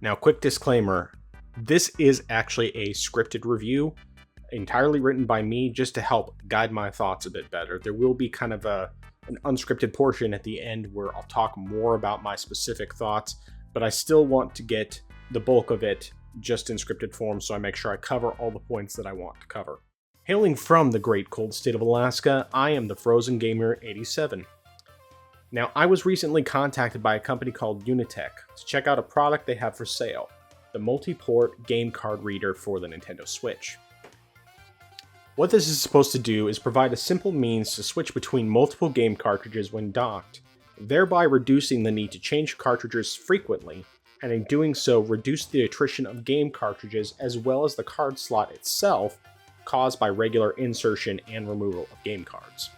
Now, quick disclaimer, this is actually a scripted review, entirely written by me just to help guide my thoughts a bit better. There will be kind of an unscripted portion at the end where I'll talk more about my specific thoughts, but I still want to get the bulk of it just in scripted form, so I make sure I cover all the points that I want to cover. Hailing from the great cold state of Alaska, I am the Frozen Gamer 87. Now, I was recently contacted by a company called Unitek to check out a product they have for sale, the multi-port game card reader for the Nintendo Switch. What this is supposed to do is provide a simple means to switch between multiple game cartridges when docked, thereby reducing the need to change cartridges frequently, and in doing so reduce the attrition of game cartridges as well as the card slot itself caused by regular insertion and removal of game cards.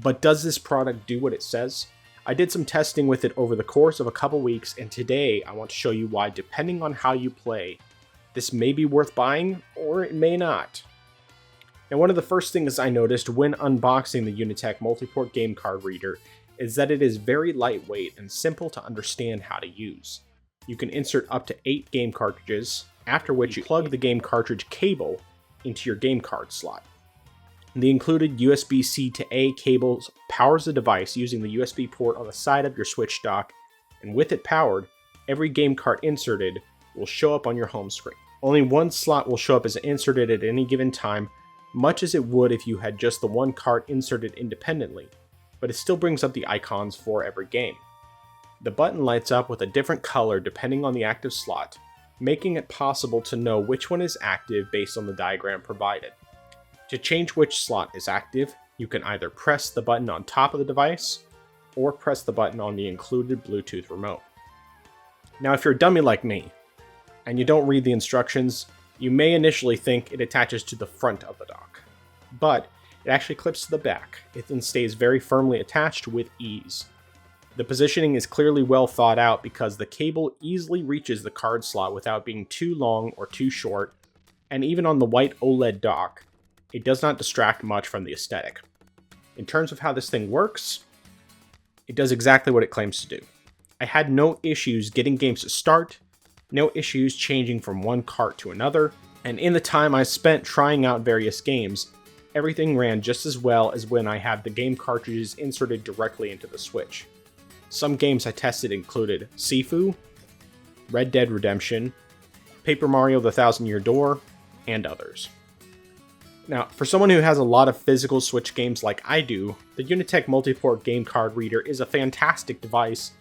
But does this product do what it says? I did some testing with it over the course of a couple weeks, and today I want to show you why, depending on how you play, this may be worth buying or it may not. Now, one of the first things I noticed when unboxing the Unitek multi-port game card reader is that it is very lightweight and simple to understand how to use. You can insert up to 8 game cartridges, after which you plug the game cartridge cable into your game card slot. The included USB-C to A cables powers the device using the USB port on the side of your Switch dock, and with it powered, every game card inserted will show up on your home screen. Only one slot will show up as inserted at any given time, much as it would if you had just the one card inserted independently, but it still brings up the icons for every game. The button lights up with a different color depending on the active slot, making it possible to know which one is active based on the diagram provided. To change which slot is active, you can either press the button on top of the device, or press the button on the included Bluetooth remote. Now, if you're a dummy like me, and you don't read the instructions, you may initially think it attaches to the front of the dock, but it actually clips to the back. It then stays very firmly attached with ease. The positioning is clearly well thought out because the cable easily reaches the card slot without being too long or too short, and even on the white OLED dock, it does not distract much from the aesthetic. In terms of how this thing works, it does exactly what it claims to do. I had no issues getting games to start, no issues changing from one cart to another, and in the time I spent trying out various games, everything ran just as well as when I had the game cartridges inserted directly into the Switch. Some games I tested included Sifu, Red Dead Redemption, Paper Mario: The Thousand Year Door, and others. Now, for someone who has a lot of physical Switch games like I do, the Unitek multi-port game card reader is a fantastic device,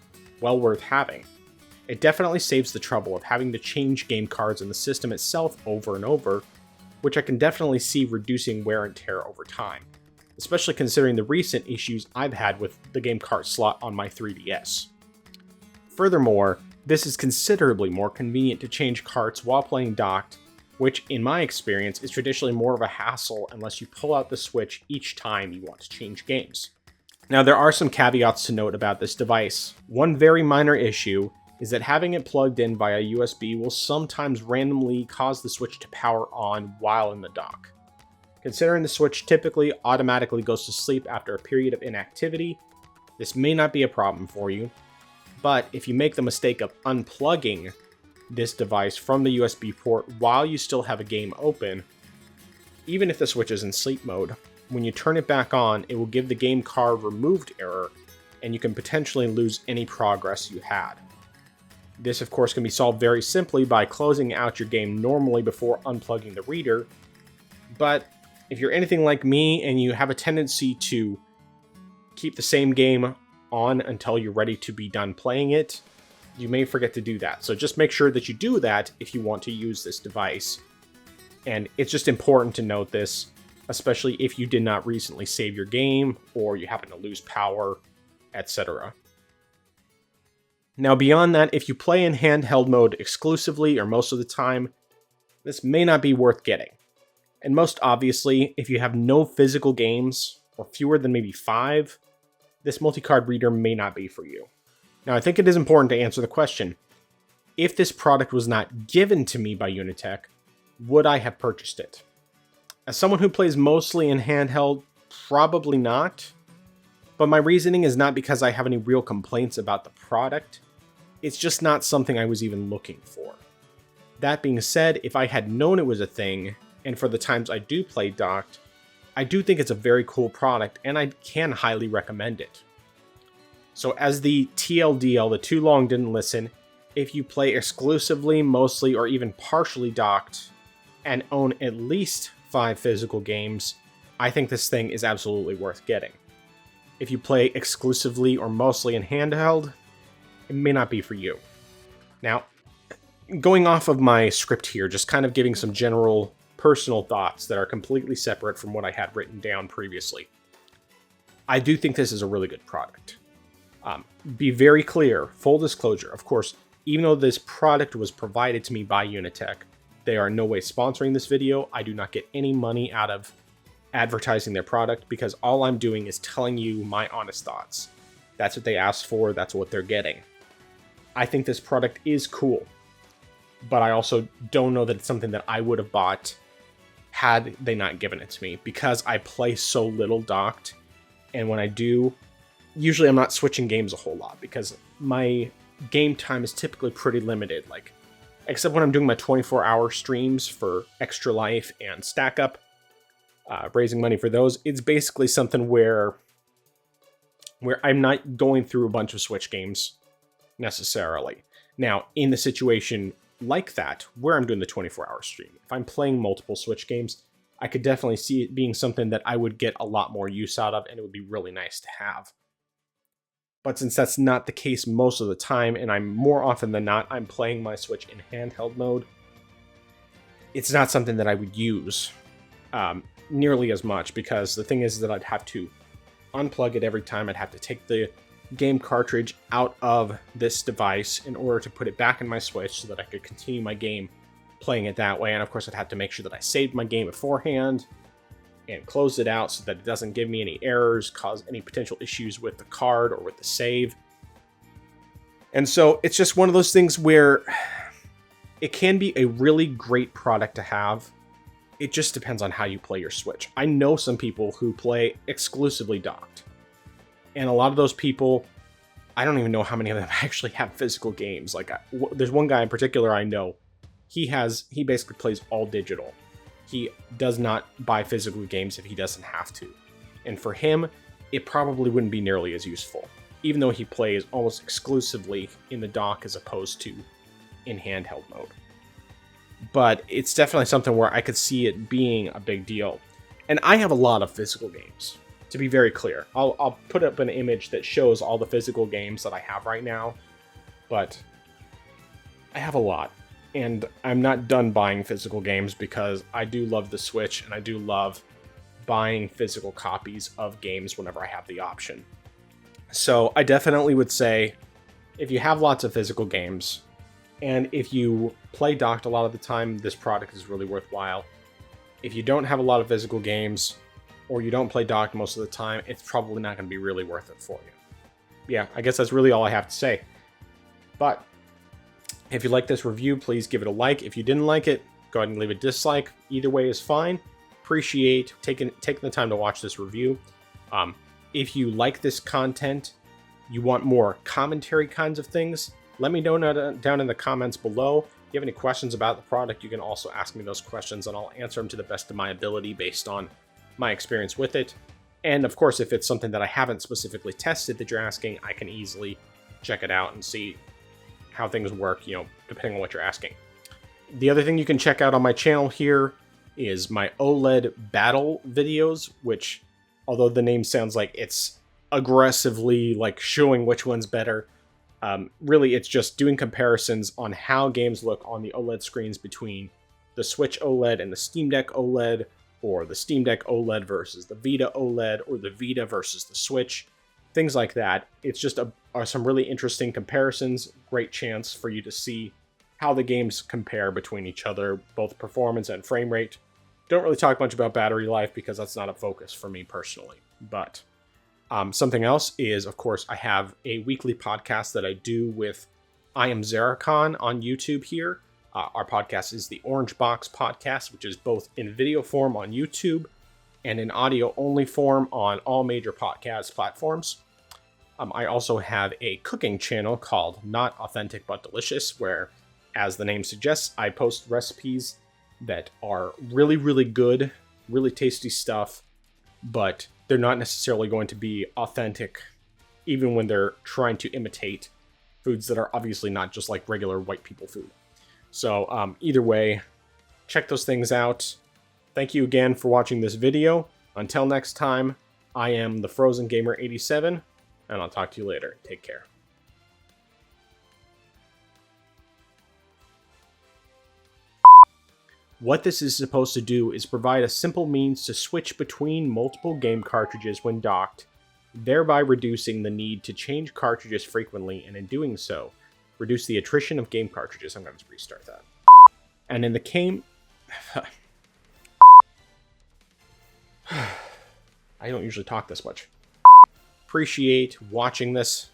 well worth having. It definitely saves the trouble of having to change game cards in the system itself over and over, which I can definitely see reducing wear and tear over time, especially considering the recent issues I've had with the game card slot on my 3DS. Furthermore, this is considerably more convenient to change carts while playing docked, which in my experience is traditionally more of a hassle unless you pull out the Switch each time you want to change games. Now, there are some caveats to note about this device. One very minor issue is that having it plugged in via USB will sometimes randomly cause the Switch to power on while in the dock. Considering the Switch typically automatically goes to sleep after a period of inactivity, this may not be a problem for you, but if you make the mistake of unplugging this device from the USB port while you still have a game open, even if the Switch is in sleep mode, when you turn it back on, it will give the game card removed error, and you can potentially lose any progress you had. This, of course, can be solved very simply by closing out your game normally before unplugging the reader, but if you're anything like me and you have a tendency to keep the same game on until you're ready to be done playing it, you may forget to do that. So just make sure that you do that if you want to use this device. And it's just important to note this, especially if you did not recently save your game or you happen to lose power, etc. Now, beyond that, if you play in handheld mode exclusively or most of the time, this may not be worth getting. And most obviously, if you have no physical games, or fewer than maybe 5, this multi-card reader may not be for you. Now, I think it is important to answer the question, if this product was not given to me by Unitek, would I have purchased it? As someone who plays mostly in handheld, probably not. But my reasoning is not because I have any real complaints about the product. it's just not something I was even looking for. That being said, if I had known it was a thing, and for the times I do play docked, I do think it's a very cool product, and I can highly recommend it. So as the TLDL, the too long didn't listen, if you play exclusively, mostly, or even partially docked, and own at least 5 physical games, I think this thing is absolutely worth getting. If you play exclusively or mostly in handheld, it may not be for you. Now, going off of my script here, just kind of giving some general personal thoughts that are completely separate from what I had written down previously. I do think this is a really good product. Be very clear, full disclosure, of course, even though this product was provided to me by Unitek, they are in no way sponsoring this video. I do not get any money out of advertising their product because all I'm doing is telling you my honest thoughts. That's what they asked for, that's what they're getting. I think this product is cool, but I also don't know that it's something that I would have bought had they not given it to me, because I play so little docked, and when I do, usually I'm not switching games a whole lot because my game time is typically pretty limited, like except when I'm doing my 24-hour streams for Extra Life and Stack Up, raising money for those. It's basically something where I'm not going through a bunch of Switch games necessarily. Now, in the situation like that, where I'm doing the 24-hour stream, if I'm playing multiple Switch games, I could definitely see it being something that I would get a lot more use out of, and it would be really nice to have. But since that's not the case most of the time, and I'm more often than not, I'm playing my Switch in handheld mode, it's not something that I would use nearly as much, because the thing is that I'd have to unplug it every time. I'd have to take the game cartridge out of this device in order to put it back in my Switch so that I could continue my game playing it that way. And of course, I'd have to make sure that I saved my game beforehand and closed it out so that it doesn't give me any errors, cause any potential issues with the card or with the save. And so it's just one of those things where it can be a really great product to have. It just depends on how you play your Switch. I know some people who play exclusively docked. And a lot of those people, I don't even know how many of them actually have physical games. Like, there's one guy in particular I know. He basically plays all digital. He does not buy physical games if he doesn't have to. And for him, it probably wouldn't be nearly as useful, even though he plays almost exclusively in the dock as opposed to in handheld mode. But it's definitely something where I could see it being a big deal. And I have a lot of physical games, to be very clear. I'll put up an image that shows all the physical games that I have right now, but I have a lot. And I'm not done buying physical games because I do love the Switch, and I do love buying physical copies of games whenever I have the option. So I definitely would say, if you have lots of physical games, and if you play docked a lot of the time, this product is really worthwhile. If you don't have a lot of physical games, or you don't play docked most of the time, it's probably not going to be really worth it for you. Yeah, I guess that's really all I have to say. But if you like this review, please give it a like. If you didn't like it, go ahead and leave a dislike. Either way is fine. Appreciate taking the time to watch this review. If you like this content, you want more commentary kinds of things, let me know down in the comments below. If you have any questions about the product, you can also ask me those questions, and I'll answer them to the best of my ability based on my experience with it. And of course, if it's something that I haven't specifically tested that you're asking, I can easily check it out and see how things work, depending on what you're asking. The other thing you can check out on my channel here is my OLED battle videos, which, although the name sounds like it's aggressively like showing which one's better, really it's just doing comparisons on how games look on the OLED screens between the Switch OLED and the Steam Deck OLED, or the Steam Deck OLED versus the Vita OLED, or the Vita versus the Switch. Things like that. It's just are some really interesting comparisons. Great chance for you to see how the games compare between each other, both performance and frame rate. Don't really talk much about battery life because that's not a focus for me personally. But something else is, of course, I have a weekly podcast that I do with I Am Zeracon on YouTube here. Our podcast is the Orange Box Podcast, which is both in video form on YouTube and in audio-only form on all major podcast platforms. I also have a cooking channel called Not Authentic But Delicious, where, as the name suggests, I post recipes that are really, really good, really tasty stuff, but they're not necessarily going to be authentic, even when they're trying to imitate foods that are obviously not just like regular white people food. So either way, check those things out. Thank you again for watching this video. Until next time, I am the Frozen Gamer 87, and I'll talk to you later. Take care. What this is supposed to do is provide a simple means to switch between multiple game cartridges when docked, thereby reducing the need to change cartridges frequently, and in doing so, reduce the attrition of game cartridges. I'm going to restart that. And in the game... I don't usually talk this much. Appreciate watching this.